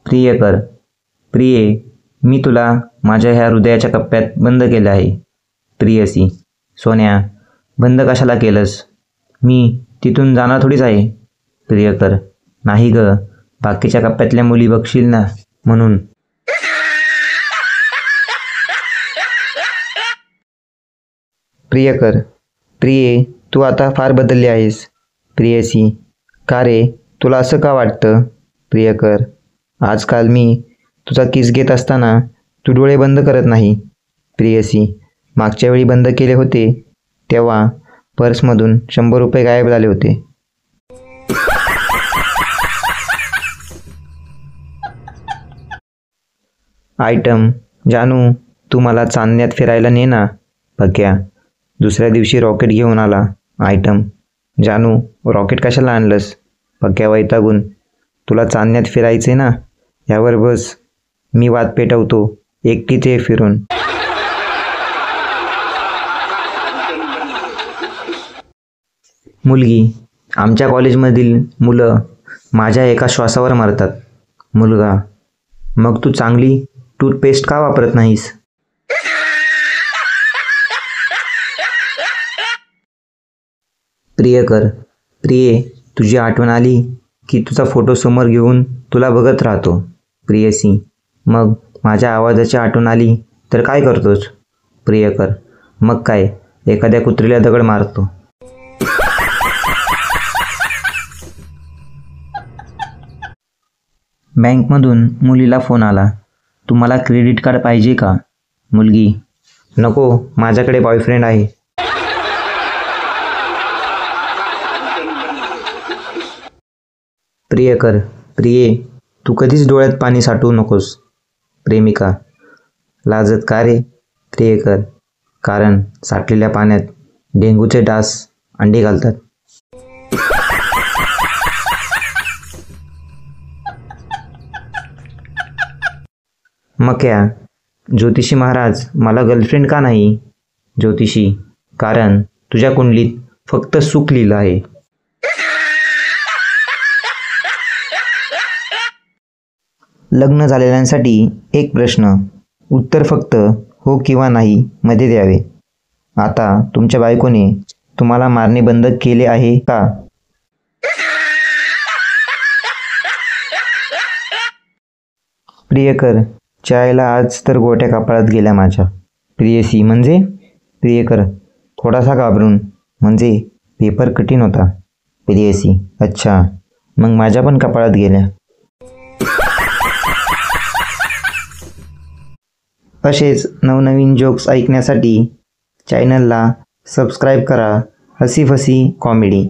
प्रियकर, प्रिये, मी तुला माझ्या ह्या हृदयाच्या कप्प्यात बंद केलं आहे. प्रियसी, सोन्या, बंद कशाला केलंस? मी तिथून जाणार थोडीच आहे. प्रियकर, नाही ग, बाकीच्या कप्प्यातल्या मुली बघशील ना म्हणून. प्रियकर, प्रिये, तू आता फार बदलली आहेस. प्रियसी, का रे, तुला असं का वाटतं? प्रियकर, आजकाल मी तुझा किस घेत असताना तू डोळे बंद करत नाही. प्रियसी, मागच्या वेळी बंद केले होते तेव्हा पर्समधून 100 रुपये गायब झाले होते. आयटम, जानू, तू मला चांदण्यात फिरायला ने ना. पक्या, दुसऱ्या दिवशी रॉकेट घेऊन आला. आयटम, जानू, रॉकेट कशाला आणलंस? पक्या वैतागून, तुला चांदण्यात फिरायचे ना, यावर बस. मी वाद पेटवतो, एकटीच ये फिरून. मुलगी, आमच्या कॉलेजमधील मुलं माझ्या एका श्वासावर मरतात. मुलगा, मग तू चांगली टूथपेस्ट का वापरत नाहीस? प्रियकर, प्रिये, तुझी आठवण आली की तुझा फोटो समोर घेऊन तुला बघत राहतो. प्रियसी, मग माझ्या आवाजाची आठवण आली तर काय करतोस? प्रियकर, मग काय, एखाद्या कुत्रीला दगड मारतो. बँकमधून मुलीला फोन आला. तुम्हाला क्रेडिट कार्ड पाहिजे का? मुलगी, नको, माझ्याकडे बॉयफ्रेंड आहे. प्रियकर, प्रिये, तू कधीच डोळ्यात पाणी साठवू नकोस. प्रेमिका, लाजत का रे? प्रियकर, कारण साठलेल्या पाण्यात डेंग्यूचे डास अंडी घालतात. मक्या, ज्योतिषी महाराज, मला गर्लफ्रेंड का नाही? ज्योतिषी, कारण तुझ्या कुंडलीत फक्त सुख लिहिलं आहे. लग्न झालेल्यांसाठी एक प्रश्न, उत्तर फक्त हो किंवा नाही मध्ये द्यावे. आता तुमच्या बायकोने तुम्हाला मारणे बंद केले आहे का? प्रियकर, चायला आज तर गोट्या कपाळात गेल्या माझ्या. प्रियसी, म्हणजे? प्रियकर, थोडासा घाबरून, म्हणजे पेपर कठीण होता. प्रियसी, अच्छा, मग माझ्या पण कपाळात गेल्या. असेच नवनवीन जोक्स ऐकण्यासाठी चॅनलला सबस्क्राईब करा. हसी फसी कॉमेडी.